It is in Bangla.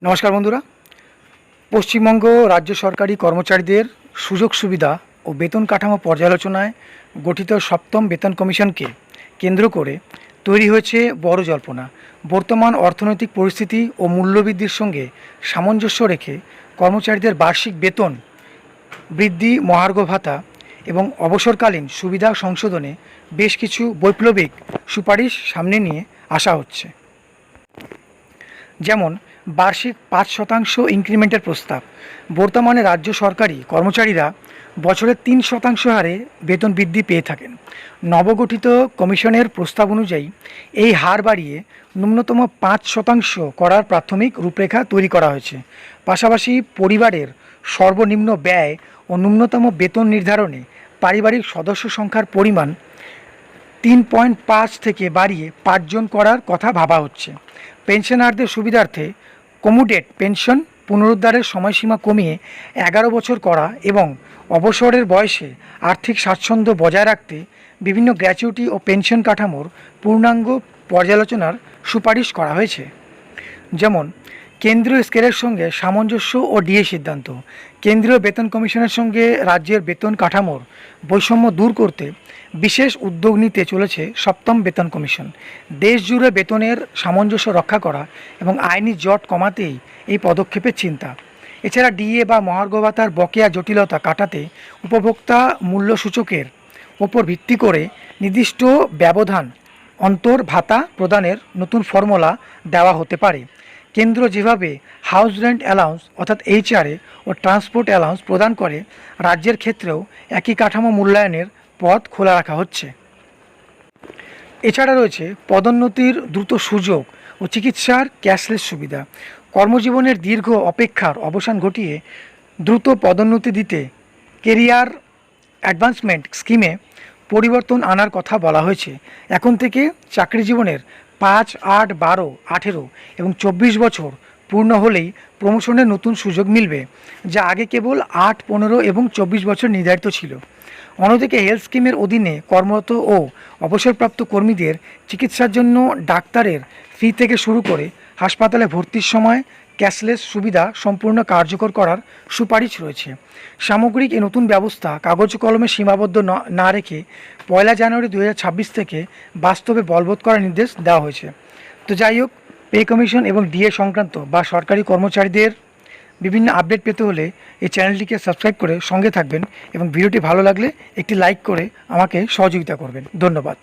নমস্কার বন্ধুরা। পশ্চিমবঙ্গ রাজ্য সরকারি কর্মচারীদের সুযোগ সুবিধা ও বেতন কাঠামো পর্যালোচনায় গঠিত সপ্তম বেতন কমিশনকে কেন্দ্র করে তৈরি হয়েছে বড় জল্পনা। বর্তমান অর্থনৈতিক পরিস্থিতি ও মূল্যবৃদ্ধির সঙ্গে সামঞ্জস্য রেখে কর্মচারীদের বার্ষিক বেতন বৃদ্ধি, মহার্ঘ ভাতা এবং অবসরকালীন সুবিধা সংশোধনে বেশ কিছু বৈপ্লবিক সুপারিশ সামনে নিয়ে আসা হচ্ছে। যেমন বার্ষিক 5% ইনক্রিমেন্টের প্রস্তাব। বর্তমানে রাজ্য সরকারি কর্মচারীরা বছরে 3% হারে বেতন বৃদ্ধি পেয়ে থাকেন। নবগঠিত কমিশনের প্রস্তাব অনুযায়ী এই হার বাড়িয়ে ন্যূনতম 5% করার প্রাথমিক রূপরেখা তৈরি করা হয়েছে। পাশাপাশি পরিবারের সর্বনিম্ন ব্যয় ও ন্যূনতম বেতন নির্ধারণে পারিবারিক সদস্য সংখ্যার পরিমাণ 3.5 থেকে বাড়িয়ে 5 জন করার কথা ভাবা হচ্ছে। পেনশনারদের সুবিধার্থে কমুডেট পেনশন পুনরুদ্ধারের সময়সীমা কমিয়ে 11 বছর করা এবং অবসরের বয়সে আর্থিক স্বাচ্ছন্দ্য বজায় রাখতে বিভিন্ন গ্র্যাচুইটি ও পেনশন কাঠামোর পূর্ণাঙ্গ পর্যালোচনার সুপারিশ করা হয়েছে। যেমন কেন্দ্রীয় স্কেলের সঙ্গে সামঞ্জস্য ও ডিএ সিদ্ধান্ত। কেন্দ্রীয় বেতন কমিশনের সঙ্গে রাজ্যের বেতন কাঠামোর বৈষম্য দূর করতে বিশেষ উদ্যোগ নিতে চলেছে সপ্তম বেতন কমিশন। দেশ জুড়ে বেতনের সামঞ্জস্য রক্ষা করা এবং আইনি জট কমাতেই এই পদক্ষেপের চিন্তা। এছাড়া ডিএ বা মহার্ঘ ভাতার বকেয়া জটিলতা কাটাতে উপভোক্তা মূল্য সূচকের ওপর ভিত্তি করে নির্দিষ্ট ব্যবধান অন্তর ভাতা প্রদানের নতুন ফর্মুলা দেওয়া হতে পারে। কেন্দ্র যেভাবে হাউস রেন্ট অ্যালাউন্স অর্থাৎ এইচআরএ ও ট্রান্সপোর্ট অ্যালাউন্স প্রদান করে, রাজ্যের ক্ষেত্রেও একই কাঠামো মূল্যায়নের পথ খোলা রাখা হচ্ছে। এছাড়া রয়েছে পদোন্নতির দ্রুত সুযোগ ও চিকিৎসার ক্যাশলেস সুবিধা। কর্মজীবনের দীর্ঘ অপেক্ষার অবসান ঘটিয়ে দ্রুত পদোন্নতি দিতে কেরিয়ার অ্যাডভান্সমেন্ট স্কিমে পরিবর্তন আনার কথা বলা হয়েছে। এখন থেকে চাকরি জীবনের 5, 8, 12, 18 এবং 24 বছর পূর্ণ হলেই প্রমোশনের নতুন সুযোগ মিলবে, যা আগে কেবল 8, 15 এবং 24 বছর নির্ধারিত ছিল। অন্যদিকে হেলথ স্কিমের অধীনে কর্মরত ও অবসরপ্রাপ্ত কর্মীদের চিকিৎসার জন্য ডাক্তারের ফি থেকে শুরু করে হাসপাতালে ভর্তির সময় ক্যাশলেস সুবিধা সম্পূর্ণ কার্যকর করার সুপারিশ রয়েছে। সামগ্রিক এই নতুন ব্যবস্থা কাগজ কলমে সীমাবদ্ধ না রেখে 1 জানুয়ারি 2026 থেকে বাস্তবে বলবৎ করার নির্দেশ দেওয়া হয়েছে। তো যাই হোক, পে কমিশন এবং ডিএ সংক্রান্ত বা সরকারি কর্মচারীদের বিভিন্ন আপডেট পেতে হলে এই চ্যানেলটিকে সাবস্ক্রাইব করে সঙ্গে থাকবেন এবং ভিডিওটি ভালো লাগলে একটি লাইক করে আমাকে সহযোগিতা করবেন। ধন্যবাদ।